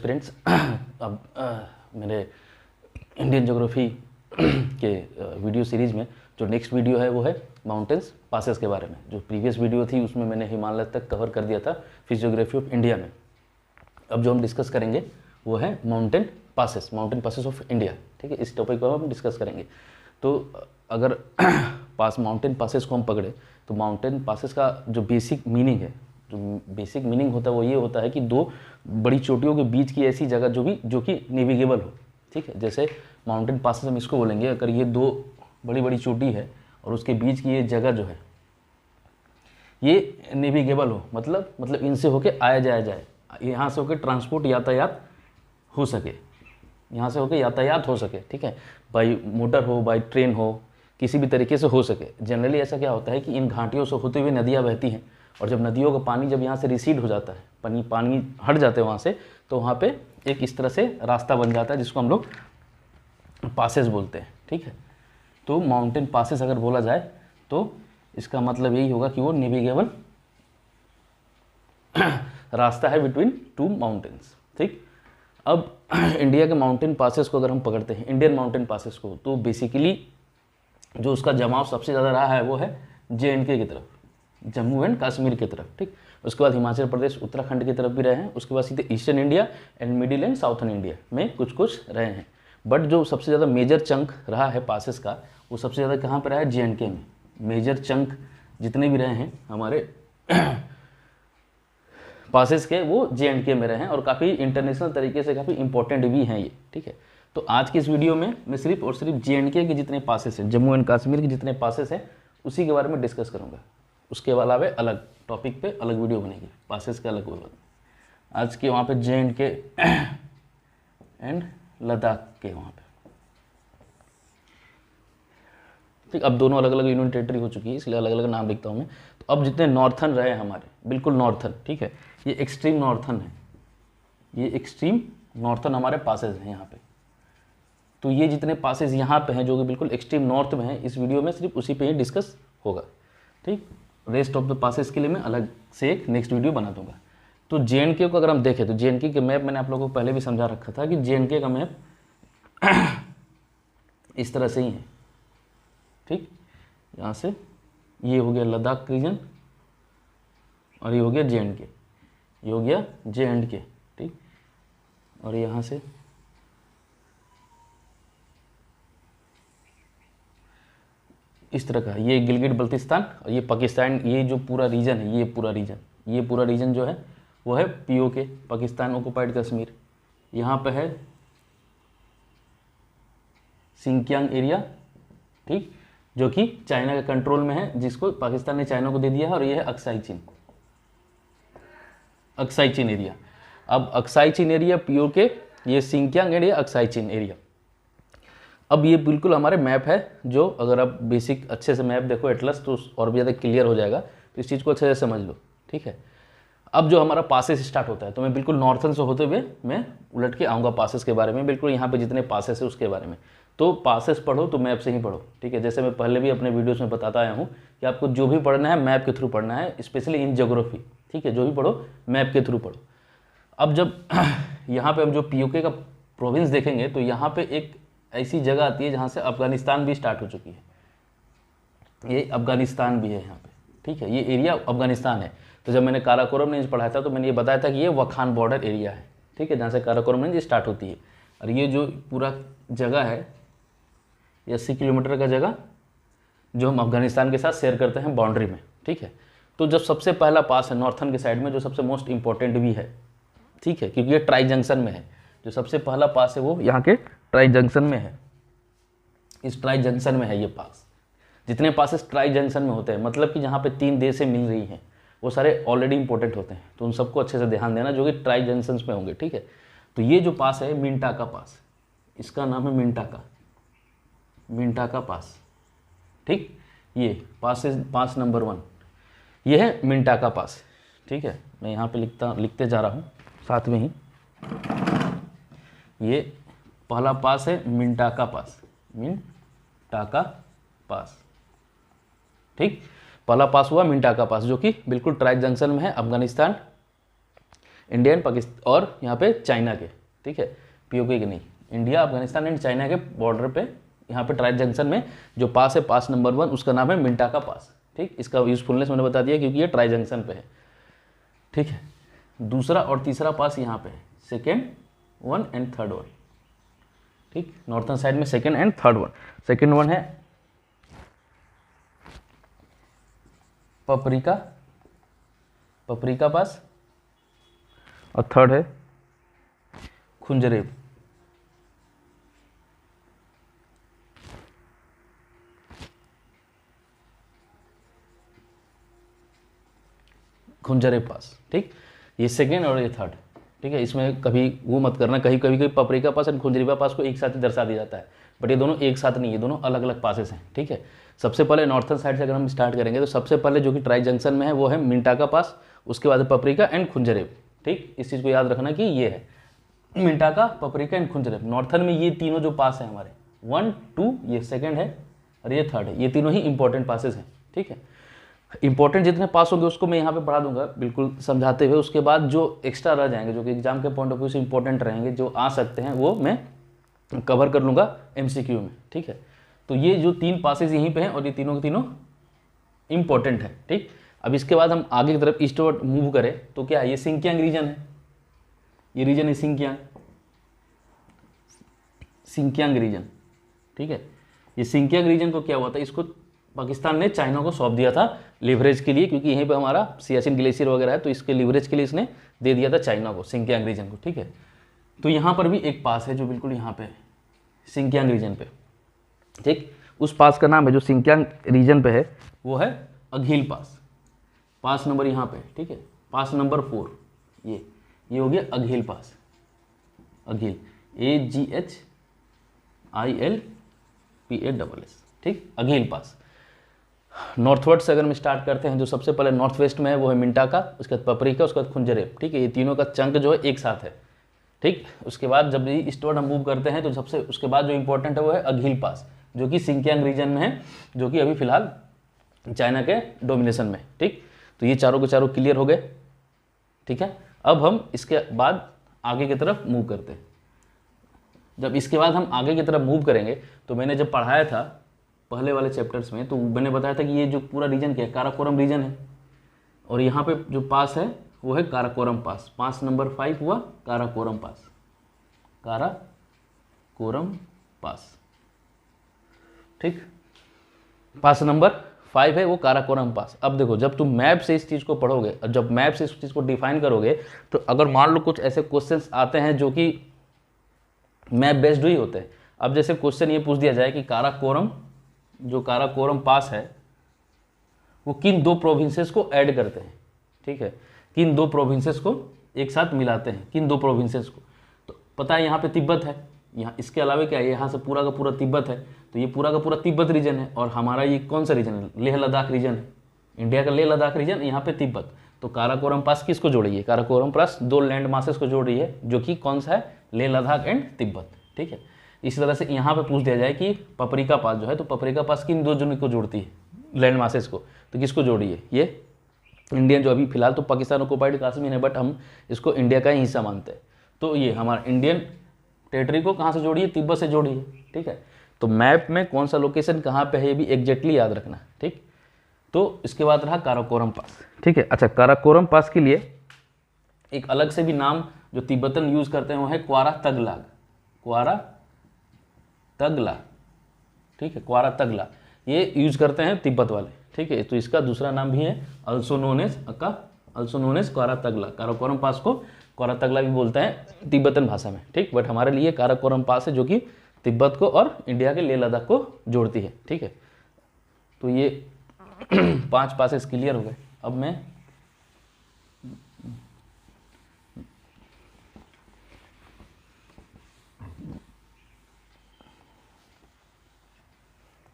Friends, अब मेरे Indian geography के वीडियो सीरीज़ में जो नेक्स्ट वीडियो है वो है माउंटेन्स पासेस के बारे में। जो प्रीवियस वीडियो थी उसमें मैंने हिमालय तक कवर कर दिया था फिजियोग्राफी ऑफ इंडिया में। अब जो हम डिस्कस करेंगे वो है माउंटेन पासेस ऑफ इंडिया। ठीक है, इस टॉपिक पर हम डिस्कस करेंगे। तो अगर माउंटेन पासेस को हम पकड़े तो माउंटेन पासेस का जो बेसिक मीनिंग है, होता है वो ये होता है कि दो बड़ी चोटियों के बीच की ऐसी जगह जो कि नेविगेबल हो। ठीक है, जैसे माउंटेन पासेस हम इसको बोलेंगे, अगर ये दो बड़ी बड़ी चोटी है और उसके बीच की ये जगह जो है ये नेविगेबल हो, मतलब इनसे होके आया जाया जाए, यहाँ से होके ट्रांसपोर्ट यातायात हो सके, यहाँ से होके यातायात हो सके। ठीक है, बाई मोटर हो, बाई ट्रेन हो, किसी भी तरीके से हो सके। जनरली ऐसा क्या होता है कि इन घाटियों से होते हुए नदियाँ बहती हैं, और जब नदियों का पानी जब यहाँ से रिसीड हो जाता है, पानी हट जाते हैं वहाँ से, तो वहाँ पे एक इस तरह से रास्ता बन जाता है जिसको हम लोग पासेस बोलते हैं। ठीक है, तो माउंटेन पासेस अगर बोला जाए तो इसका मतलब यही होगा कि वो नेविगेबल रास्ता है बिटवीन टू माउंटेन्स। ठीक, अब इंडिया के माउंटेन पासेस को अगर हम पकड़ते हैं, इंडियन माउंटेन पासेस को, तो बेसिकली जो उसका जमाव सबसे ज़्यादा रहा है वो है JNK की तरफ, जम्मू एंड कश्मीर की तरफ। ठीक, उसके बाद हिमाचल प्रदेश, उत्तराखंड की तरफ भी रहे हैं। उसके बाद सीधे eastern India and middle and southern India में कुछ रहे हैं। बट जो सबसे ज़्यादा मेजर चंक रहा है पासेस का, वो सबसे ज़्यादा कहाँ पर रहा है? JNK में। मेजर चंक जितने भी रहे हैं हमारे पासेस के, वो JNK में रहे हैं, और काफ़ी इंटरनेशनल तरीके से काफ़ी इंपॉर्टेंट भी हैं ये। ठीक है, तो आज की इस वीडियो में मैं सिर्फ और सिर्फ JNK के जितने पासेस हैं, जम्मू एंड कश्मीर के जितने पासेस हैं, उसी के बारे में डिस्कस करूँगा। उसके अलावा अलग टॉपिक पे अलग वीडियो बनेगी, पासेस का अलग वीडियो। आज के वहाँ पे JNK एंड लद्दाख के वहाँ पे। ठीक, अब दोनों अलग अलग यूनियन टेरिटरी हो चुकी है, इसलिए अलग अलग नाम लिखता हूँ मैं। तो अब जितने नॉर्थन रहे हमारे, बिल्कुल नॉर्थन, ठीक है, ये एक्सट्रीम नॉर्थन है, ये एक्सट्रीम नॉर्थन हमारे पासेस हैं यहाँ पे। तो ये जितने पासेस यहाँ पे हैं जो कि बिल्कुल एक्सट्रीम नॉर्थ में है, इस वीडियो में सिर्फ उसी पे ही डिस्कस होगा। ठीक, रेस्ट ऑफ द पासेस के लिए मैं अलग से एक नेक्स्ट वीडियो बना दूंगा। तो JNK को अगर हम देखें तो JNK के मैप मैंने आप लोगों को पहले भी समझा रखा था कि JNK का मैप इस तरह से ही है। ठीक, यहाँ से ये हो गया लद्दाख रीजन, और ये हो गया JNK, ये हो गया J&K। ठीक, और यहाँ से इस तरह का ये गिलगिट बल्तिस्तान, और ये पाकिस्तान, ये जो पूरा रीजन है, ये पूरा रीजन जो है वो है POK, पाकिस्तान ऑक्युपाइड कश्मीर। यहाँ पे है सिंकियांग एरिया, ठीक, जो कि चाइना के कंट्रोल में है, जिसको पाकिस्तान ने चाइना को दे दिया है, और ये है अक्साई चीन एरिया। अब अक्साई चीन एरिया POK, ये सिंकियांग एरिया, अक्साई चीन एरिया। अब ये बिल्कुल हमारे मैप है, जो अगर आप बेसिक अच्छे से मैप देखो एटलस, तो और भी ज़्यादा क्लियर हो जाएगा। तो इस चीज़ को अच्छे से समझ लो। ठीक है, अब जो हमारा पासेस स्टार्ट होता है, तो मैं बिल्कुल नॉर्थन से होते हुए मैं उलट के आऊँगा पासेस के बारे में, बिल्कुल यहाँ पे जितने पासेस है उसके बारे में। तो पासेस पढ़ो तो मैप से ही पढ़ो। ठीक है, जैसे मैं पहले भी अपने वीडियोज़ में बताता आया हूँ कि आपको जो भी पढ़ना है मैप के थ्रू पढ़ना है, स्पेशली इन ज्योग्राफी। ठीक है, जो भी पढ़ो मैप के थ्रू पढ़ो। अब जब यहाँ पर हम जो POK का प्रोविंस देखेंगे, तो यहाँ पर एक ऐसी जगह आती है जहाँ से अफगानिस्तान भी स्टार्ट हो चुकी है, ये अफगानिस्तान भी है यहाँ पे। ठीक है, ये एरिया अफगानिस्तान है। तो जब मैंने काराकोरम रेंज पढ़ाया था तो मैंने ये बताया था कि ये वखान बॉर्डर एरिया है। ठीक है, जहाँ से काराकोरम रेंज स्टार्ट होती है, और ये जो पूरा जगह है, ये 80 किलोमीटर का जगह जो हम अफगानिस्तान के साथ शेयर करते हैं बाउंड्री में। ठीक है, तो जब सबसे पहला पास है नॉर्थन के साइड में, जो सबसे मोस्ट इंपॉर्टेंट भी है, ठीक है, क्योंकि ये ट्राई जंक्शन में है, जो सबसे पहला पास है वो यहाँ के ट्राई जंक्शन में है। इस ट्राई जंक्शन में है ये पास। जितने पासेस ट्राई जंक्शन में होते हैं, मतलब कि जहाँ पे 3 देशें मिल रही हैं, वो सारे ऑलरेडी इंपॉर्टेंट होते हैं। तो उन सबको अच्छे से ध्यान देना जो कि ट्राई जंक्शन में होंगे। ठीक है, तो ये जो पास है मिंटाका पास, इसका नाम है मिंटाका पास। ठीक, ये पास नंबर 1 ये है मिंटाका पास। ठीक है, मैं यहाँ पे लिखते जा रहा हूँ साथ में ही। ये पहला पास है मिंटाका पास। ठीक, पहला पास हुआ मिंटाका पास, जो कि बिल्कुल ट्राई जंक्शन में है, अफगानिस्तान, इंडियन, पाकिस्तान और यहाँ पे चाइना के। ठीक है, पीओके की नहीं। इंडिया, अफगानिस्तान एंड चाइना के बॉर्डर पे यहाँ पे ट्राई जंक्शन में जो पास है, पास नंबर 1, उसका नाम है मिंटाका पास। ठीक, इसका यूजफुलनेस मैंने बता दिया क्योंकि ये ट्राई जंक्शन पे है। ठीक है, दूसरा और तीसरा पास यहाँ पे है, second one and third one. ठीक, नॉर्थन साइड में second and third one. Second one है पपरिका पास, और थर्ड है खुंजरेब। खुंजरेब पास। ठीक, ये सेकेंड और ये थर्ड। ठीक है, इसमें कभी वो मत करना, कहीं कभी पपरिका पास एंड खुंजरेबा पास को एक साथ ही दर्शा दिया जाता है, बट ये दोनों एक साथ नहीं है, दोनों अलग अलग पासेस हैं। ठीक है, सबसे पहले नॉर्थन साइड से अगर हम स्टार्ट करेंगे तो सबसे पहले जो कि ट्राई जंक्शन में है वो है मिंटाका पास, उसके बाद पपरिका एंड खुंजरेब। ठीक, इस चीज़ को याद रखना कि ये है मिंटाका, पपरिका एंड खुंजरेब। नॉर्थन में ये तीनों जो पास हैं हमारे 1 2, ये सेकेंड है और ये थर्ड है, ये तीनों ही इंपॉर्टेंट पासेस हैं। ठीक है, इंपॉर्टेंट जितने पास होंगे उसको मैं यहाँ पे पढ़ा दूंगा बिल्कुल समझाते हुए। उसके बाद जो एक्स्ट्रा रह जाएंगे, जो कि एग्जाम के पॉइंट ऑफ व्यू से इंपॉर्टेंट रहेंगे, जो आ सकते हैं, वो मैं कवर कर लूँगा एमसीक्यू में। ठीक है, तो ये जो 3 पासेज यहीं पे हैं और ये तीनों के तीनों इंपॉर्टेंट है। ठीक, अब इसके बाद हम आगे की तरफ ईस्टवर्ड मूव करें तो क्या है, ये सिंकियांग रीजन है, ये रीजन है सिंकियांग रीजन। ठीक है, ये सिंकियांग रीजन को क्या हुआ था, इसको पाकिस्तान ने चाइना को सौंप दिया था लिवरेज के लिए, क्योंकि यहीं पे हमारा सियाचिन ग्लेशियर वगैरह है, तो इसके लिवरेज के लिए इसने दे दिया था चाइना को, सिंकियांग रीजन को। ठीक है, तो यहाँ पर भी एक पास है जो बिल्कुल यहाँ पे है सिंकियांग रीजन पे। ठीक, उस पास का नाम है जो सिंकियांग रीजन पे है, वो है अघिल पास। पास नंबर यहाँ पे। ठीक है, पास नंबर 4, ये हो गया अघिल पास। अघिल, AGHILPASS। ठीक, अघिल पास। नॉर्थवर्ड से अगर हम स्टार्ट करते हैं, जो सबसे पहले नॉर्थ वेस्ट में है वो है मिंटाका, उसके बाद पपरिका, उसके बाद खुंजरेब। ठीक है, ये तीनों का चंक जो है एक साथ है। ठीक, उसके बाद जब भी ईस्टवर्ड हम मूव करते हैं तो सबसे उसके बाद जो इंपॉर्टेंट है वो है अघिल पास, जो कि सिंकियांग रीजन में है, जो कि अभी फिलहाल चाइना के डोमिनेशन में। ठीक, तो ये चारों के चारों क्लियर हो गए। ठीक है, अब हम इसके बाद आगे की तरफ मूव करते हैं। जब इसके बाद हम आगे की तरफ मूव करेंगे तो मैंने जब पढ़ाया था पहले वाले चैप्टर्स में, तो मैंने बताया था कि ये जो पूरा रीजन क्या है, काराकोरम रीजन है, और यहाँ पे जो पास है वो है काराकोरम पास। पास नंबर 5 हुआ काराकोरम पास, काराकोरम पास। ठीक, पास नंबर 5 है वो काराकोरम पास। अब देखो, जब तुम मैप से इस चीज़ को पढ़ोगे और जब मैप से इस चीज़ को डिफाइन करोगे, तो अगर मान लो कुछ ऐसे क्वेश्चंस आते हैं जो कि मैप बेस्ड ही होते हैं। अब जैसे क्वेश्चन ये पूछ दिया जाए कि काराकोरम, जो काराकोरम पास है वो किन 2 प्रोविंसेस को ऐड करते हैं। ठीक है, किन 2 प्रोविंसेस को एक साथ मिलाते हैं, किन 2 प्रोविंसेस को। तो पता है यहाँ पे तिब्बत है, यहाँ इसके अलावा क्या है, यहाँ से पूरा का पूरा तिब्बत है, तो ये पूरा का पूरा तिब्बत रीजन है। और हमारा ये कौन सा रीजन है, लेह लद्दाख रीजन है, इंडिया का लेह लद्दाख रीजन, यहाँ पे तिब्बत। तो काराकोरम पास किसको जोड़ रही है, काराकोरम पास 2 लैंड मासेस को जोड़ रही है, जो कि कौन सा है, लेह लद्दाख एंड तिब्बत। ठीक है, इसी तरह से यहाँ पे पूछ दिया जाए कि पपरिका पास जो है, तो पपरिका पास किन 2 यूनिट को जोड़ती है, लैंड मासेस को, तो किसको जोड़ी है, ये इंडियन, जो अभी फिलहाल तो पाकिस्तान ऑक्युपाइड कश्मीर है, बट हम इसको इंडिया का ही हिस्सा मानते हैं। तो ये हमारा इंडियन टेरिटरी को कहाँ से जोड़ी है, तिब्बत से जोड़ी है। ठीक है, तो मैप में कौन सा लोकेशन कहाँ पे है ये भी एग्जैक्टली याद रखना। ठीक, तो इसके बाद रहा काराकोरम पास। ठीक है, अच्छा, काराकोरम पास के लिए एक अलग से भी नाम जो तिब्बतन यूज करते हैं वो है क्वारा तगलाग, क्वारा तगला। ठीक है, क्वारा तगला ये यूज करते हैं तिब्बत वाले। ठीक है, तो इसका दूसरा नाम भी है अल्सो नोन एज क्वारा तगला। काराकोरम पास को क्वारा तगला भी बोलते हैं तिब्बतन भाषा में। ठीक, बट हमारे लिए काराकोरम पास है जो कि तिब्बत को और इंडिया के लेह लद्दाख को जोड़ती है। ठीक है, तो ये 5 पासेस क्लियर हो गए। अब मैं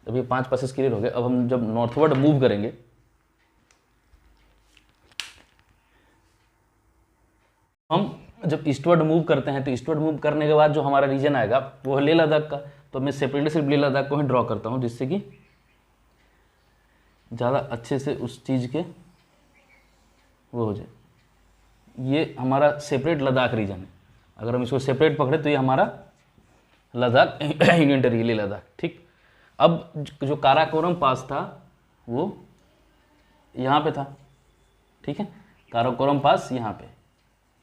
अब ये 5 पासेस क्लियर हो गए। अब हम जब नॉर्थवर्ड मूव करेंगे, हम जब ईस्टवर्ड मूव करते हैं, तो ईस्टवर्ड मूव करने के बाद जो हमारा रीजन आएगा वो है लेह लद्दाख का। तो मैं सेपरेटली सिर्फ लेह लद्दाख को ही ड्रॉ करता हूँ, जिससे कि ज़्यादा अच्छे से उस चीज़ के वो हो जाए। ये हमारा सेपरेट लद्दाख रीजन है। अगर हम इसको सेपरेट पकड़े तो ये हमारा लद्दाख यूनियन टेरिटरी लेह लद्दाख। ठीक, अब जो काराकोरम पास था वो यहाँ पे था। ठीक है, काराकोरम पास यहाँ पे।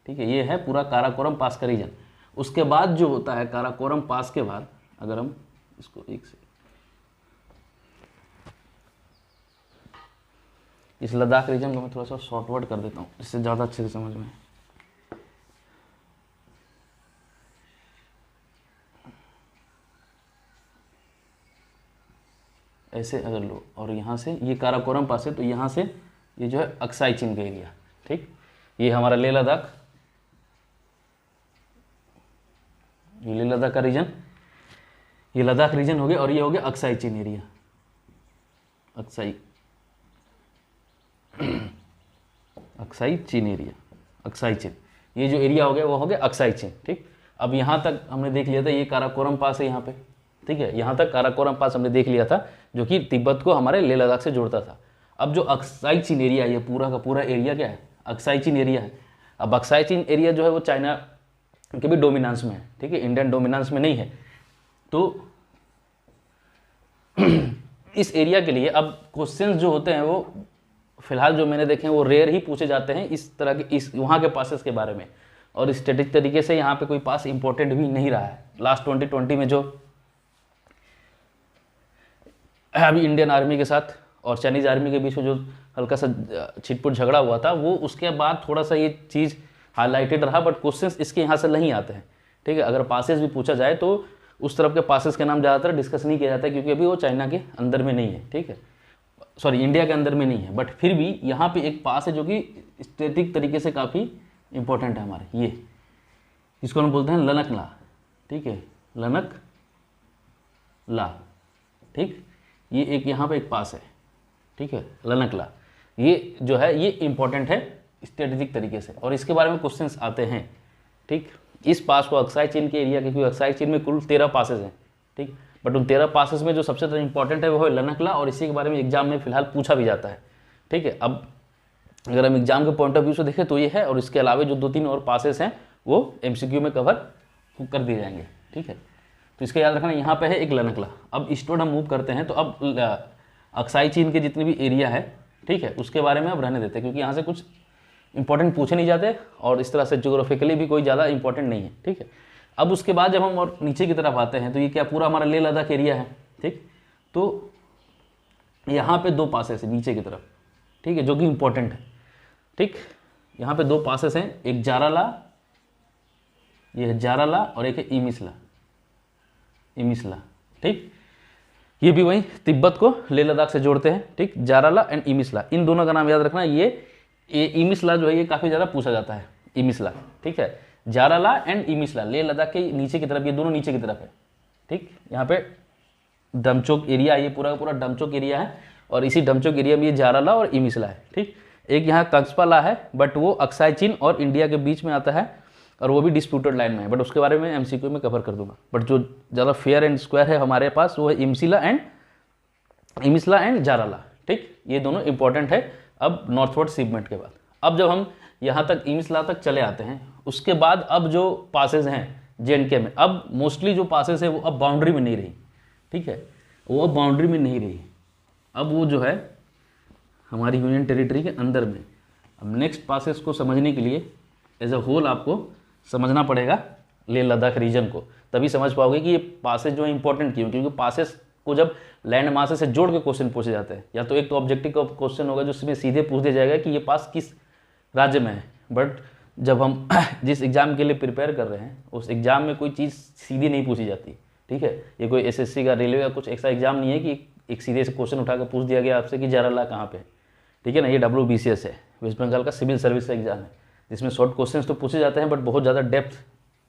ठीक है, ये है पूरा काराकोरम पास का रीजन। उसके बाद जो होता है काराकोरम पास के बाद, अगर हम इसको एक से इस लद्दाख रीजन को मैं थोड़ा सा शॉर्टवर्ड कर देता हूँ इससे ज़्यादा अच्छे से समझ में। ऐसे अगर लो और यहाँ से ये काराकोरम पास है तो यहाँ से ये जो है अक्साई चीन का एरिया। ठीक, ये हमारा लेह लद्दाख, ये लेह लद्दाख का रीजन, ये लद्दाख रीजन हो गया और ये हो गया अक्साई चीन एरिया। अक्साई चीन एरिया, अक्साई चीन, ये जो एरिया हो गया वो हो गया अक्साई चीन। ठीक, अब यहाँ तक हमने देख लिया था ये काराकोरम पास है यहाँ पे। ठीक है, यहाँ तक काराकोरम पास हमने देख लिया था जो कि तिब्बत को हमारे लेह लद्दाख से जोड़ता था। अब जो अक्साई चीन एरिया है ये पूरा का पूरा एरिया क्या है, अक्साई चीन एरिया है। अब अक्साई चीन एरिया जो है वो चाइना के भी डोमिनेंस में है। ठीक है, इंडियन डोमिनेंस में नहीं है। तो इस एरिया के लिए अब क्वेश्चंस जो होते हैं वो फिलहाल जो मैंने देखे हैं वो रेयर ही पूछे जाते हैं इस तरह के, इस वहाँ के पासेस के बारे में। और स्टैटिक तरीके से यहाँ पे कोई पास इंपॉर्टेंट भी नहीं रहा है। लास्ट 2020 में जो अभी इंडियन आर्मी के साथ और चाइनीज़ आर्मी के बीच में जो हल्का सा छिटपुट झगड़ा हुआ था वो उसके बाद थोड़ा सा ये चीज़ हाईलाइटेड रहा, बट क्वेश्चंस इसके यहाँ से नहीं आते हैं। ठीक है, अगर पासेस भी पूछा जाए तो उस तरफ के पासेस के नाम ज़्यादातर डिस्कस नहीं किया जाता है क्योंकि अभी वो चाइना के अंदर में नहीं है। ठीक है, सॉरी इंडिया के अंदर में नहीं है, बट फिर भी यहाँ पे एक पास है जो कि स्टैटिक तरीके से काफ़ी इंपॉर्टेंट है हमारे, ये इसको हम बोलते हैं लनक ला। ठीक है, लनक ला। ठीक, ये एक यहाँ पे एक पास है। ठीक है, लनक ला, ये जो है ये इंपॉर्टेंट है स्ट्रेटेजिक तरीके से और इसके बारे में क्वेश्चंस आते हैं। ठीक, इस पास को अक्साई चीन के एरिया के, क्योंकि अक्साई चीन में कुल 13 पासेस हैं। ठीक, बट उन 13 पासेस में जो सबसे ज़्यादा इंपॉर्टेंट है वो है लनकला और इसी के बारे में एग्जाम में फिलहाल पूछा भी जाता है। ठीक है, अब अगर हम एग्जाम के पॉइंट ऑफ व्यू से देखें तो ये है, और इसके अलावा जो 2-3 और पासेस हैं वो MCQ में कवर कर दिए जाएंगे। ठीक है, तो इसका याद रखना यहाँ पे है एक लनकला। अब ईस्टवर्ड हम मूव करते हैं तो अब अक्साई चीन के जितने भी एरिया है, ठीक है, उसके बारे में अब रहने देते हैं क्योंकि यहाँ से कुछ इंपॉर्टेंट पूछे नहीं जाते और इस तरह से ज्योग्राफिकली भी कोई ज़्यादा इंपॉर्टेंट नहीं है। ठीक है, अब उसके बाद जब हम और नीचे की तरफ आते हैं तो ये क्या पूरा हमारा लेह लद्दाख एरिया है। ठीक, तो यहाँ पे 2 पासेस है नीचे की तरफ। ठीक है, जो कि इंपॉर्टेंट है। ठीक, यहाँ पे 2 पासेस हैं, एक जाराला, ये है जाराला और एक है इमिसला। इमिसला, ठीक, ये भी वही तिब्बत को लेह लद्दाख से जोड़ते हैं। ठीक, जाराला एंड इमिसला, इन दोनों का नाम याद रखना। ये इमिसला जो है ये काफ़ी ज़्यादा पूछा जाता है, इमिसला। ठीक है, जाराला एंड इमिसला लेह लद्दाख के नीचे की तरफ, ये दोनों नीचे की तरफ है। ठीक, यहाँ पे डमचोक एरिया, ये पूरा का पूरा डमचोक एरिया है और इसी डमचोक एरिया में ये जाराला और इमिसला है। ठीक, एक यहाँ कंगस्पाला है बट वो अक्साई चीन और इंडिया के बीच में आता है और वो भी डिस्प्यूटेड लाइन में है, बट उसके बारे में MCQ में कवर कर दूंगा। बट जो ज़्यादा फेयर एंड स्क्वायर है हमारे पास वो है इमिसला एंड जाराला। ठीक, ये दोनों इंपॉर्टेंट है अब नॉर्थवर्ड शिपमेंट के बाद। अब जब हम यहाँ तक इमिसला तक चले आते हैं उसके बाद अब जो पासेज हैं JNK में, अब मोस्टली जो पासेज है वो अब बाउंड्री में नहीं रही। ठीक है, वो अब बाउंड्री में नहीं रही, अब वो जो है हमारी यूनियन टेरिटरी के अंदर में। अब नेक्स्ट पासेस को समझने के लिए एज अ होल आपको समझना पड़ेगा लेह लद्दाख रीजन को, तभी समझ पाओगे कि ये पासेस जो है इंपॉर्टेंट क्यों। क्योंकि पासेस को जब लैंड मासेस से जोड़ के क्वेश्चन पूछे जाते हैं, या तो एक तो ऑब्जेक्टिव का क्वेश्चन होगा जिसमें सीधे पूछ दिया जाएगा कि ये पास किस राज्य में है, बट जब हम जिस एग्ज़ाम के लिए प्रिपेयर कर रहे हैं उस एग्ज़ाम में कोई चीज़ सीधी नहीं पूछी जाती। ठीक है, ये कोई SSC का, रेलवे का कुछ ऐसा एग्ज़ाम नहीं है कि एक सीधे से क्वेश्चन उठा कर पूछ दिया गया आपसे कि जाराला कहाँ पे। ठीक है ना, ये WBCS है, वेस्ट बंगाल का सिविल सर्विस का एग्जाम है, जिसमें शॉर्ट क्वेश्चंस तो पूछे जाते हैं बट बहुत ज़्यादा डेप्थ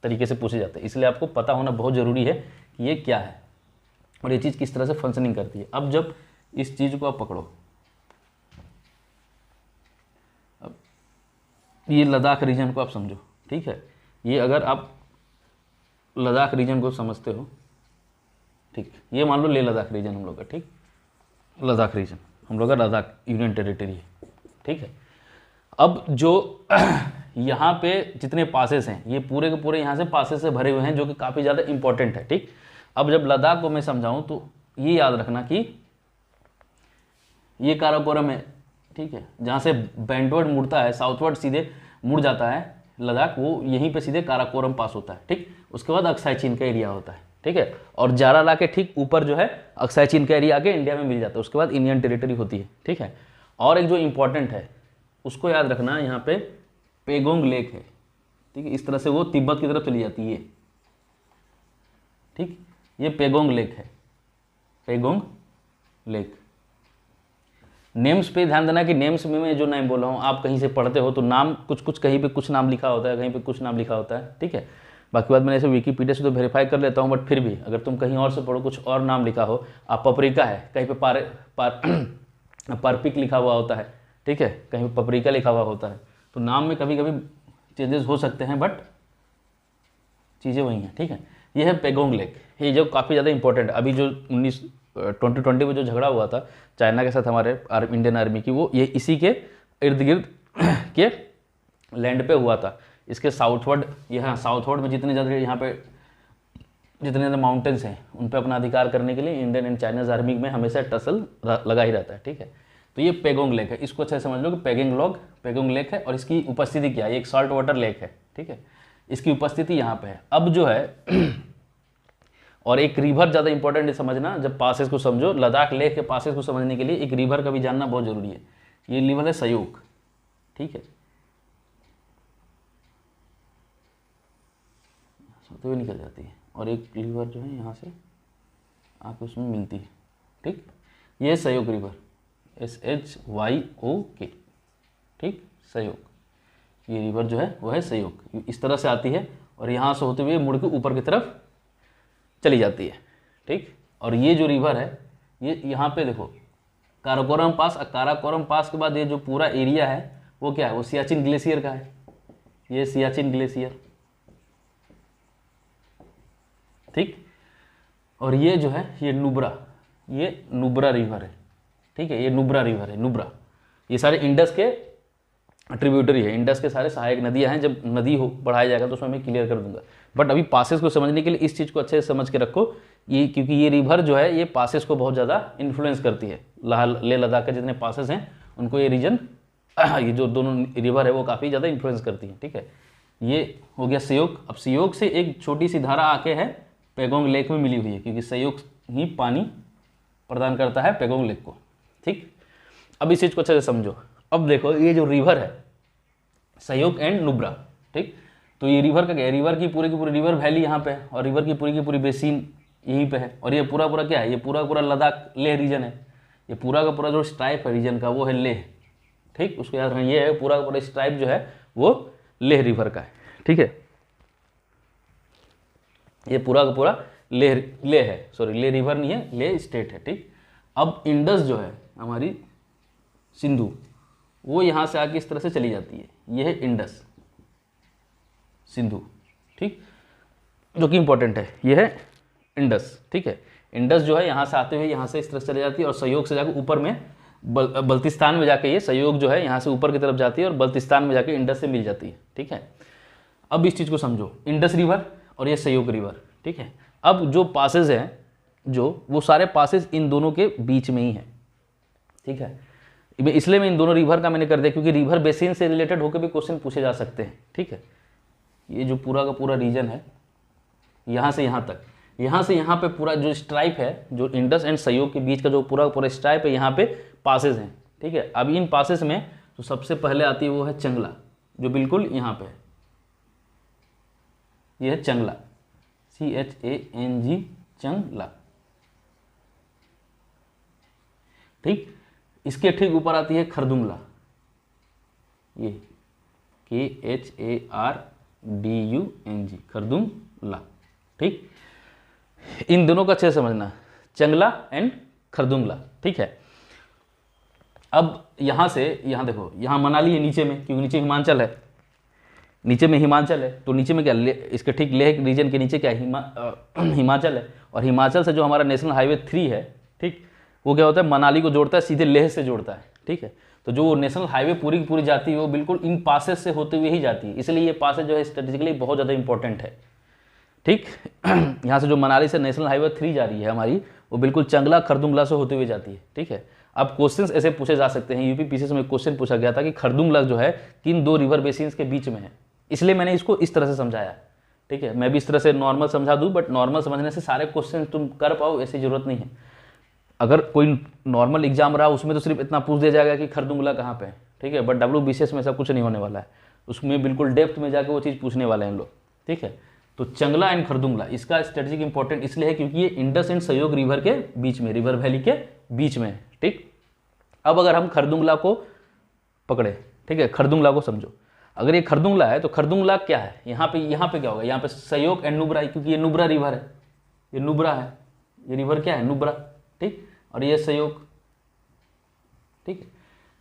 तरीके से पूछे जाते हैं। इसलिए आपको पता होना बहुत ज़रूरी है कि ये क्या है और ये चीज़ किस तरह से फंक्शनिंग करती है। अब जब इस चीज़ को आप पकड़ो, अब ये लद्दाख रीजन को आप समझो। ठीक है, ये अगर आप लद्दाख रीजन को समझते हो, ठीक, ये मान लो लेह लद्दाख रीजन हम लोग का, ठीक, लद्दाख रीजन हम लोग का लद्दाख यूनियन टेरिटरी है। ठीक है, अब जो यहाँ पे जितने पासेस हैं ये पूरे के पूरे यहाँ से पासेस से भरे हुए हैं, जो कि काफ़ी ज़्यादा इंपॉर्टेंट है। ठीक, अब जब लद्दाख को मैं समझाऊँ तो ये याद रखना कि ये काराकोरम है, ठीक है, जहाँ से बैंडवर्ड मुड़ता है, साउथवर्ड सीधे मुड़ जाता है लद्दाख, वो यहीं पे सीधे काराकोरम पास होता है। ठीक, उसके बाद अक्साई चीन का एरिया होता है। ठीक है, और जाराला के ठीक ऊपर जो है अक्साई चीन का एरिया आके इंडिया में मिल जाता है, उसके बाद इंडियन टेरिटरी होती है। ठीक है, और एक जो इंपॉर्टेंट है उसको याद रखना, यहाँ पे पेगोंग लेक है। ठीक है, इस तरह से वो तिब्बत की तरफ चली जाती है। ठीक, ये पेगोंग लेक है, पेगोंग लेक। नेम्स पे ध्यान देना कि नेम्स में मैं जो नाम बोला हूँ, आप कहीं से पढ़ते हो तो नाम कुछ कुछ कहीं पे कुछ नाम लिखा होता है, कहीं पे कुछ नाम लिखा होता है। ठीक है, बाकी बात मैंने ऐसे विकीपीडिया से तो वेरीफाई कर लेता हूँ, बट फिर भी अगर तुम कहीं और से पढ़ो, कुछ और नाम लिखा हो, आप पपरिका है, कहीं पे पारपिक लिखा हुआ होता है। ठीक है, कहीं पे पपरिका लिखा हुआ होता है, तो नाम में कभी कभी चेंजेस हो सकते हैं, बट चीज़ें वही हैं। ठीक है, ये है पेगोंग लेक, ये जो काफ़ी ज़्यादा इंपॉर्टेंट है। अभी जो 2020 में जो झगड़ा हुआ था चाइना के साथ हमारे इंडियन आर्मी की, वो ये इसी के इर्द गिर्द के लैंड पे हुआ था। इसके साउथवर्ड, यहाँ साउथवर्ड में जितने ज़्यादा यहाँ पे जितने ज़्यादा माउंटेन्स हैं उन पे अपना अधिकार करने के लिए इंडियन एंड चाइनीज आर्मी में हमेशा टसल लगा ही रहता है। ठीक है, तो ये पेगोंग लेक है, इसको अच्छे से समझ लो कि पेगोंग लेक है, और इसकी उपस्थिति क्या है, ये एक सॉल्ट वाटर लेक है। ठीक है, इसकी उपस्थिति यहाँ पे है। अब जो है और एक रिवर ज़्यादा इंपॉर्टेंट है समझना, जब पासेस को समझो, लद्दाख लेक के पासेस को समझने के लिए एक रिवर का भी जानना बहुत जरूरी है। ये रिवर है सयोक। ठीक है, तो ये निकल जाती है, और एक रिवर जो है यहाँ से आके उसमें मिलती है। ठीक, ये सयोक रिवर, SHYOK। ठीक, सयोक, ये रिवर जो है वो है सयोक, इस तरह से आती है और यहाँ से होते हुए मुड़ के ऊपर की तरफ चली जाती है। ठीक, और ये जो रिवर है ये यहाँ पे देखो काराकोरम पास, काराकोरम पास के बाद ये जो पूरा एरिया है वो क्या है, वो सियाचिन ग्लेशियर का है। ये सियाचिन ग्लेशियर। ठीक, और ये जो है ये नुब्रा रिवर है। ठीक है, ये नुब्रा रिवर है, नुब्रा। ये सारे इंडस के ट्रिब्यूटरी है, इंडस के सारे सहायक नदियां हैं। जब नदी हो बढ़ाया जाएगा तो उसमें मैं क्लियर कर दूंगा, बट अभी पासेस को समझने के लिए इस चीज़ को अच्छे से समझ के रखो, ये क्योंकि ये रिवर जो है ये पासेस को बहुत ज़्यादा इन्फ्लुएंस करती है। लेह लद्दाख के जितने पासेस हैं उनको ये रीजन, ये जो दोनों रिवर है वो काफ़ी ज़्यादा इन्फ्लुएंस करती है। ठीक है, ये हो गया सयोक। अब सयोक से एक छोटी सी धारा आके है पेगोंग लेक में मिली हुई है, क्योंकि सयोक ही पानी प्रदान करता है पेगोंग लेक को। ठीक, अब इस चीज़ को अच्छे से समझो। अब देखो ये जो रिवर है सयोक एंड नुब्रा, ठीक, तो ये रिवर का क्या है, रिवर की पूरी रिवर वैली यहाँ पे है, और रिवर की पूरी बेसिन यहीं पे है, और ये पूरा क्या है, ये पूरा लद्दाख लेह रीजन है। ये पूरा का पूरा जो स्ट्राइप है रीजन का वो है लेह। ठीक, उसको याद रखना, ये है पूरा स्ट्राइप जो है वो लेह रिवर का है। ठीक है, ये पूरा का पूरा लेह है, सॉरी लेह रिवर नहीं है, लेह स्टेट है। ठीक, अब इंडस जो है हमारी सिंधु, वो यहाँ से आके इस तरह से चली जाती है, ये है इंडस सिंधु। ठीक, जो कि इंपॉर्टेंट है, ये है इंडस। ठीक है, इंडस जो है यहाँ से आते हुए यहाँ से इस तरह से चली जाती है, और सहयोग से जाकर ऊपर में बल्तिस्तान में जाके, ये सहयोग जो है यहाँ से ऊपर की तरफ जाती है और बल्तिस्तान में जाके इंडस से मिल जाती है। ठीक है, अब इस चीज़ को समझो, इंडस रिवर और ये सहयोग रिवर। ठीक है, अब जो पासेज हैं जो वो सारे पासेज इन दोनों के बीच में ही है। ठीक है, इसलिए मैं इन दोनों रिवर का मैंने कर दिया, क्योंकि रिवर बेसिन से रिलेटेड होकर भी क्वेश्चन पूछे जा सकते हैं। ठीक है, ये जो पूरा का पूरा रीजन है यहाँ से यहाँ तक, यहाँ से यहाँ पे पूरा जो स्ट्राइप है, जो इंडस एंड सहयोग के बीच का जो पूरा स्ट्राइप है, यहाँ पे पासेज हैं। ठीक है, अब इन पासेज में तो सबसे पहले आती है वो है चंगला, जो बिल्कुल यहाँ पे है, ये है चंगला, CHANG, चंगला। ठीक, इसके ठीक ऊपर आती है खरदुंगला, ये KHARDUNG, खरदुंगला। ठीक, इन दोनों का अच्छे से समझना, चंगला एंड खरदुंगला। ठीक है, अब यहाँ से यहाँ देखो, यहाँ मनाली है नीचे में, क्योंकि नीचे हिमाचल है, नीचे में हिमाचल है, तो नीचे में क्या, इसके ठीक लेह रीजन के नीचे क्या है, हिमाचल है, और हिमाचल से जो हमारा नेशनल हाईवे 3 है, ठीक, वो क्या होता है, मनाली को जोड़ता है, सीधे लेह से जोड़ता है। ठीक है, तो जो नेशनल हाईवे पूरी की पूरी जाती है वो बिल्कुल इन पासेस से होते हुए ही जाती है, इसलिए ये पासेज जो है स्ट्रेटेजिकली बहुत ज़्यादा इंपॉर्टेंट है। ठीक यहाँ से जो मनाली से नेशनल हाईवे 3 जा रही है हमारी, वो बिल्कुल चंगला खरदुंगला से होते हुए जाती है। ठीक है, अब क्वेश्चंस ऐसे पूछे जा सकते हैं, यूपी पीसीएस में क्वेश्चन पूछा गया था कि खरदुंगला जो है किन 2 रिवर बेसिन्स के बीच में है, इसलिए मैंने इसको इस तरह से समझाया। ठीक है, मैं भी इस तरह से नॉर्मल समझा दूं, बट नॉर्मल समझने से सारे क्वेश्चन तुम कर पाओ ऐसी जरूरत नहीं है। अगर कोई नॉर्मल एग्जाम रहा उसमें तो सिर्फ इतना पूछ दिया जाएगा कि खरदुंगला कहाँ पे है। ठीक है, बट WBCS में ऐसा कुछ नहीं होने वाला है, उसमें बिल्कुल डेप्थ में जाकर वो चीज़ पूछने वाले हैं लोग। ठीक है, तो चंगला एंड खरदुंगला इसका स्ट्रेटेजिक इंपॉर्टेंट इसलिए है क्योंकि ये इंडस एंड सहयोग रिवर के बीच में, रिवर वैली के बीच में है। ठीक, अब अगर हम खरदुंगला को पकड़े, ठीक है, खरदुंगला को समझो, अगर ये खरदुंगला है तो खरदुंगला क्या है, यहाँ पे क्या होगा, यहाँ पे सहयोग एंड नुब्रा, क्योंकि ये नुब्रा रिवर है, ये नुब्रा है, ये रिवर क्या है, नुब्रा। ठीक, और ये सहयोग। ठीक है,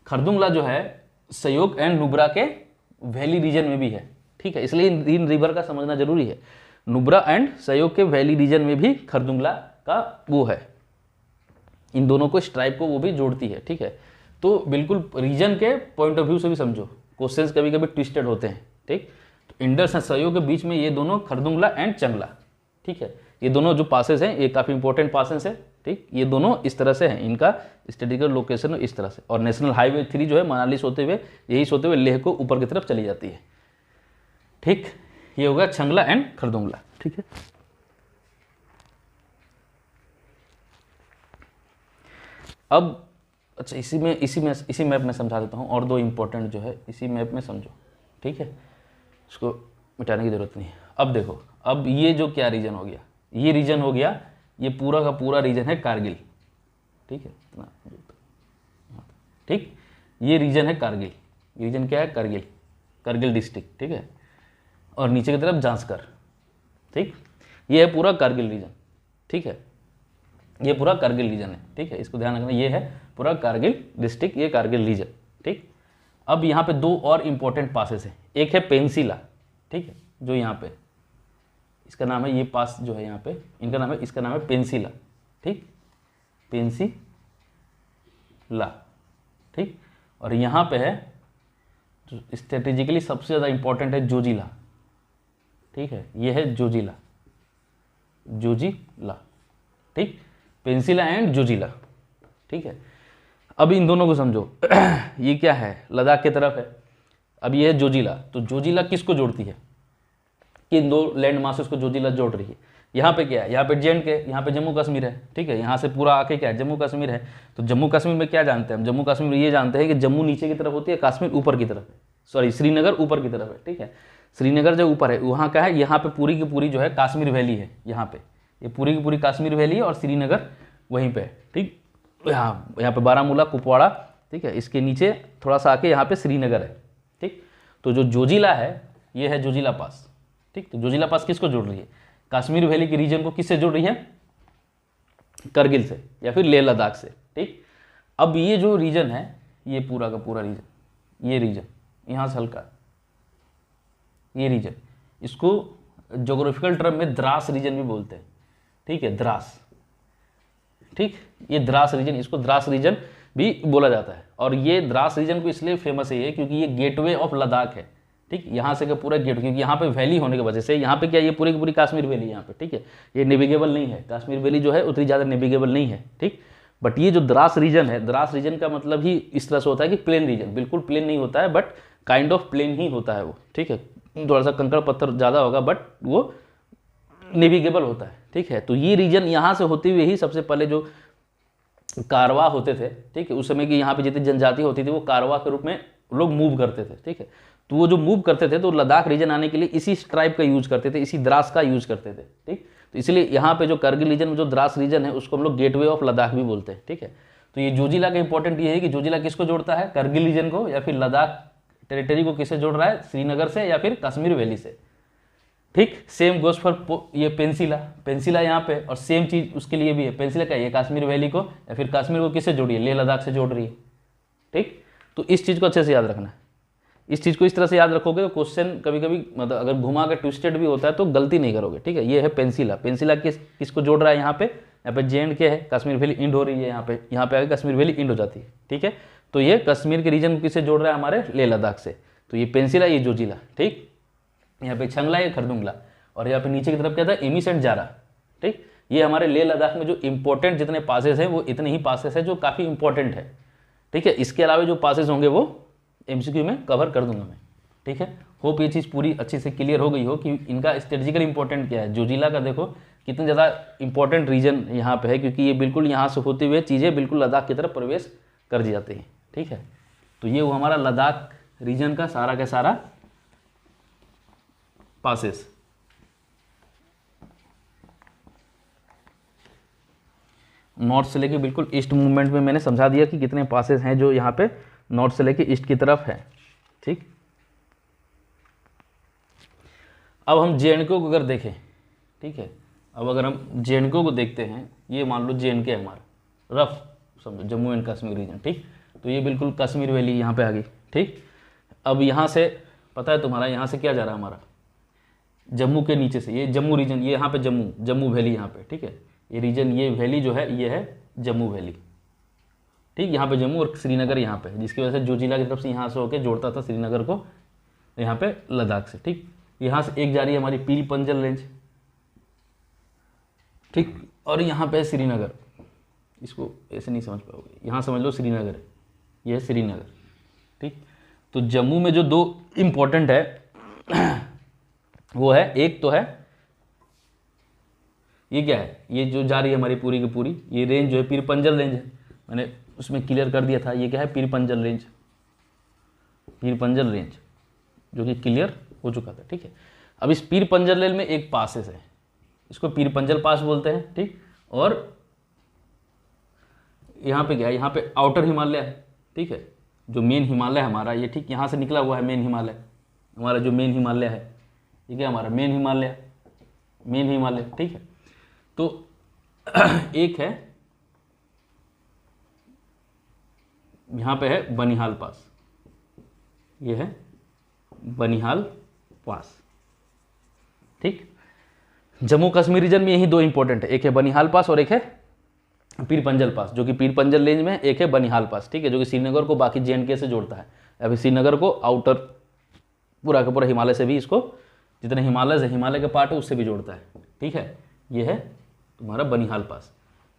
खरदुंगला जो है सहयोग एंड नुब्रा के वैली रीजन में भी है। ठीक है, इसलिए इन रिवर का समझना जरूरी है। नुब्रा एंड सहयोग के वैली रीजन में भी खरदुंगला का वो है, इन दोनों को स्ट्राइप को वो भी जोड़ती है। ठीक है, तो बिल्कुल रीजन के पॉइंट ऑफ व्यू से भी समझो, क्वेश्चंस कभी कभी ट्विस्टेड होते हैं। ठीक, तो इंडस एंड सहयोग के बीच में ये दोनों खरदुंगला एंड चंगला। ठीक है, ये दोनों जो पासेस हैं ये काफ़ी इंपॉर्टेंट पासेस है। ठीक, ये दोनों इस तरह से हैं, इनका स्ट्रेटेजिकल लोकेशन इस तरह से, और नेशनल हाईवे 3 जो है मनाली से होते हुए, यही से होते हुए लेह को ऊपर की तरफ चली जाती है। ठीक, ये होगा चंगला एंड खरदुंगला। ठीक है, अब अच्छा इसी मैप में समझा देता हूँ, और 2 इंपॉर्टेंट जो है इसी मैप में समझो। ठीक है, इसको मिटाने की जरूरत नहीं है। अब देखो, अब ये जो क्या रीजन हो गया, ये रीजन हो गया, ये पूरा का पूरा रीजन है कारगिल। ठीक है, ठीक, ये रीजन है कारगिल, रीजन क्या है, कारगिल, कारगिल डिस्ट्रिक्ट। ठीक है, और नीचे की तरफ जांसकर। ठीक, ये है पूरा कारगिल रीजन। ठीक है, ये पूरा कारगिल रीजन है। ठीक है, इसको ध्यान रखना, ये है पूरा कारगिल डिस्ट्रिक्ट, ये कारगिल रीजन। ठीक, अब यहाँ पे 2 और इंपॉर्टेंट पासेस हैं, एक है पेंसिला। ठीक है, जो यहाँ पे इसका नाम है, ये पास जो है यहाँ पे इनका नाम है, इसका नाम है पेंसिला। ठीक, पेंसिला। ठीक, और यहाँ पे है जो स्ट्रेटेजिकली सबसे ज़्यादा इंपॉर्टेंट है, जोजिला। ठीक है, ये है जोजिला, जोजिला। ठीक, पेंसिला एंड जोजिला। ठीक है, अब इन दोनों को समझो ये क्या है, लद्दाख की तरफ है। अब ये है जोजिला, तो जोजिला किसको जोड़ती है, किन 2 लैंड मासेस को जोजिला जोड़ रही है। यहाँ पे क्या है, यहाँ पे JNK, यहाँ पे जम्मू कश्मीर है। ठीक है, यहाँ से पूरा आके क्या है, जम्मू कश्मीर है। तो जम्मू कश्मीर में क्या जानते हैं हम, जम्मू कश्मीर में ये जानते हैं कि जम्मू नीचे की तरफ होती है, कश्मीर ऊपर की तरफ है, सॉरी श्रीनगर ऊपर की तरफ है। ठीक है, श्रीनगर जो ऊपर है वहाँ का है, यहाँ पे पूरी की पूरी जो है कश्मीर वैली है, यहाँ पे ये पूरी की पूरी कश्मीर वैली है, और श्रीनगर वहीं पे है। ठीक, यहाँ पे बारामूला, कुपवाड़ा। ठीक है, इसके नीचे थोड़ा सा आके यहाँ पे श्रीनगर है। ठीक, तो जो जोजिला है ये है जोजिला पास। ठीक, तो जोजिला पास किसको जोड़ रही है, कश्मीर वैली के रीजन को किससे जोड़ रही है, करगिल से या फिर लेह लद्दाख से। ठीक, अब ये जो रीजन है, ये पूरा का पूरा रीजन, ये रीजन यहाँ से हल्का, ये रीजन, इसको ज्योग्राफिकल टर्म में द्रास रीजन भी बोलते हैं। ठीक है, द्रास। ठीक, ये द्रास रीजन, इसको द्रास रीजन भी बोला जाता है, और ये द्रास रीजन को इसलिए फेमस है ये क्योंकि ये गेटवे ऑफ लद्दाख है। ठीक, यहाँ से का पूरा गेट, क्योंकि यहाँ पे वैली होने की वजह से, यहाँ पे क्या, ये पूरी की पूरी कश्मीर वैली यहाँ पे। ठीक है, ये नेविगेबल नहीं है, कश्मीर वैली जो है उतनी ज़्यादा नेविगेबल नहीं है। ठीक, बट ये जो द्रास रीजन है, द्रास रीजन का मतलब ही इस तरह से होता है कि प्लेन रीजन, बिल्कुल प्लेन नहीं होता है, बट काइंड ऑफ प्लेन ही होता है वो। ठीक है, थोड़ा सा कंकड़ पत्थर ज़्यादा होगा, बट वो नेविगेबल होता है। ठीक है, तो ये रीजन यहाँ से होते हुए ही सबसे पहले जो कारवा होते थे, ठीक है, उस समय की यहाँ पे जितनी जनजाति होती थी वो कारवा के रूप में लोग मूव करते थे। ठीक है, तो वो जो मूव करते थे तो लद्दाख रीजन आने के लिए इसी स्ट्राइप का यूज करते थे, इसी द्रास का यूज करते थे। ठीक, तो इसलिए यहाँ पे जो करगिल रीजन में जो द्रास रीजन है उसको हम लोग गेटवे ऑफ लद्दाख भी बोलते हैं। ठीक है, तो ये जोजिला का इंपॉर्टेंट ये है कि जोजिला किसको जोड़ता है, करगिल रीजन को, या फिर लद्दाख टेरिटरी को किससे जोड़ रहा है, श्रीनगर से या फिर कश्मीर वैली से। ठीक, सेम गोज फॉर ये पेंसिला, पेंसिला यहाँ पे, और सेम चीज उसके लिए भी है, पेंसिला क्या है, ये कश्मीर वैली को या फिर कश्मीर को किससे जोड़ी है, लेह लद्दाख से जोड़ रही है। ठीक, तो इस चीज़ को अच्छे से याद रखना है, इस चीज़ को इस तरह से याद रखोगे तो क्वेश्चन कभी कभी मतलब अगर घुमा के ट्विस्टेड भी होता है तो गलती नहीं करोगे। ठीक है, ये है पेंसिला, पेंसिला किसको जोड़ रहा है, यहाँ पे JNK है, कश्मीर वैली इंड हो रही है, यहाँ पे आगे कश्मीर वैली इंड हो जाती है। ठीक है, तो ये कश्मीर के रीजन को किससे जोड़ रहा है, हमारे लेह लद्दाख से। तो ये पेंसिला, ये जोजिला, ठीक। यहाँ पे छंगला, ये खरदुंगला, और यहाँ पे नीचे की तरफ क्या था, एमिस एंड जारा, ठीक। ये हमारे लेह लद्दाख में जो इंपॉर्टेंट जितने पासेस हैं वो इतने ही पासेस हैं जो काफ़ी इंपॉर्टेंट है, ठीक है। इसके अलावा जो पासेस होंगे वो एमसीक्यू में कवर कर दूंगा मैं, ठीक है। होप ये चीज़ पूरी अच्छी से क्लियर हो गई हो कि इनका स्ट्रेटेजिकल इंपॉर्टेंट क्या है। जोजिला का देखो कितना ज़्यादा इंपॉर्टेंट रीजन यहाँ पे है, क्योंकि ये बिल्कुल यहाँ से होते हुए चीज़ें बिल्कुल लद्दाख की तरफ प्रवेश कर दी जाती हैं, ठीक है। तो ये वो हमारा लद्दाख रीजन का सारा का सारा पासेस। नॉर्थ से लेके बिल्कुल ईस्ट मूवमेंट में मैंने समझा दिया कि कितने पासेस हैं जो यहाँ पे नॉर्थ से लेके ईस्ट की तरफ है, ठीक। अब हम जेएनके को अगर देखें, ठीक है, अब अगर हम जेएनके को देखते हैं, ये मान लो जेएनके है हमारा, रफ समझो जम्मू एंड कश्मीर रीजन, ठीक। तो ये बिल्कुल कश्मीर वैली यहाँ पे आ गई, ठीक। अब यहाँ से पता है तुम्हारा, यहाँ से क्या जा रहा है हमारा, जम्मू के नीचे से ये जम्मू रीजन, ये यहाँ पे जम्मू वैली यहाँ पे, ठीक है। ये रीजन, ये वैली जो है ये है जम्मू वैली, ठीक। यहाँ पे जम्मू और श्रीनगर यहाँ पे, जिसकी वजह से जोजिला की तरफ से यहाँ से होकर जोड़ता था श्रीनगर को यहाँ पे लद्दाख से, ठीक। यहाँ से एक जा रही है हमारी पीर पंजल रेंज, ठीक। और यहाँ पे श्रीनगर, इसको ऐसे नहीं समझ पाओगे, यहाँ समझ लो श्रीनगर, ये है श्रीनगर, ठीक। तो जम्मू में जो दो इम्पोर्टेंट है वो है, एक तो है ये क्या है, ये जो जा रही है हमारी पूरी की पूरी ये रेंज जो है पीर पंजल रेंज है, मैंने उसमें क्लियर कर दिया था। ये क्या है, पीर पंजल रेंज, पीर पंजल रेंज जो कि क्लियर हो चुका था, ठीक है। अब इस पीर पंजल रेंज में एक पासेस है, इसको पीर पंजल पास बोलते हैं, ठीक। और यहाँ पे क्या है, यहाँ पे आउटर हिमालय है, ठीक है, जो मेन हिमालय हमारा ये, ठीक, यहाँ से निकला हुआ है मेन हिमालय, हमारा जो मेन हिमालय है ये क्या हमारा मेन हिमालय, मेन हिमालय, ठीक है। तो एक है यहाँ पे है बनिहाल पास, ये है बनिहाल पास, ठीक। जम्मू कश्मीर रीजन में यही दो इंपॉर्टेंट है, एक है बनिहाल पास और एक है पीर पंजल पास, जो कि पीर पंजल रेंज में, एक है बनिहाल पास, ठीक है, जो कि श्रीनगर को बाकी जेएनके से जोड़ता है। अभी श्रीनगर को आउटर पूरा का पूरा हिमालय से भी, इसको जितने हिमालय से हिमालय का पार्ट है उससे भी जोड़ता है, ठीक है। ये है तुम्हारा बनिहाल पास।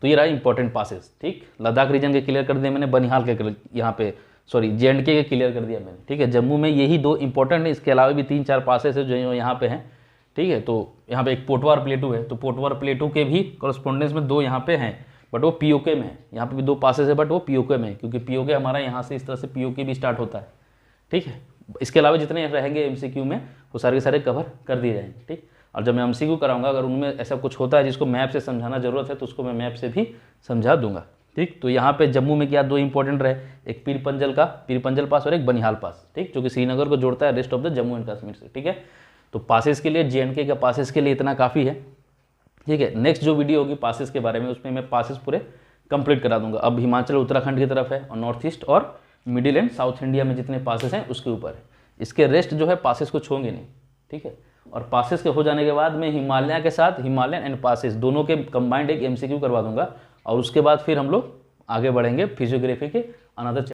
तो ये रहा इंपॉर्टेंट पासेस, ठीक। लद्दाख रीजन के क्लियर कर दिया मैंने, बनिहाल के यहाँ पे सॉरी जेएनके के क्लियर कर दिया मैंने, ठीक है। जम्मू में यही दो इंपॉर्टेंट है, इसके अलावा भी 3-4 पासेस है जो यहाँ पे हैं, ठीक है। तो यहाँ पे एक पोटवार प्लेटू है, तो पोटवार प्लेटू के भी कॉरस्पॉन्डेंस में दो यहाँ पे हैं, बट वो पीओके में है। यहाँ पे भी दो पासेस है बट वो पीओके में है, क्योंकि पीओके हमारा यहाँ से इस तरह से पीओके भी स्टार्ट होता है, ठीक है। इसके अलावा जितने रहेंगे एमसीक्यू में वो सारे के सारे कवर कर दिए जाएंगे, ठीक। और जब मैं एमसीक्यू कराऊंगा अगर उनमें ऐसा कुछ होता है जिसको मैप से समझाना जरूरत है तो उसको मैं मैप से भी समझा दूंगा, ठीक। तो यहाँ पे जम्मू में क्या दो इंपॉर्टेंट रहे, एक पीर पंजल पास और एक बनिहाल पास, ठीक, जो कि श्रीनगर को जोड़ता है rest of the Jammu and Kashmir से, ठीक है। तो पासेस के लिए जेएनके का पासेस के लिए इतना काफ़ी है, ठीक है। नेक्स्ट जो वीडियो होगी पासेस के बारे में उसमें मैं पासेस पूरे कंप्लीट करा दूंगा। अब हिमाचल उत्तराखंड की तरफ है और नॉर्थ ईस्ट और मिडिल एंड साउथ इंडिया में जितने पासेस हैं उसके ऊपर है, इसके रेस्ट जो है पासेस को छोड़ेंगे नहीं, ठीक है। और पासेस के हो जाने के बाद मैं हिमालय के साथ हिमालयन एंड पासेस दोनों के कंबाइंड एक एमसीक्यू करवा दूंगा, और उसके बाद फिर हम लोग आगे बढ़ेंगे फिजियोग्राफी के अनदर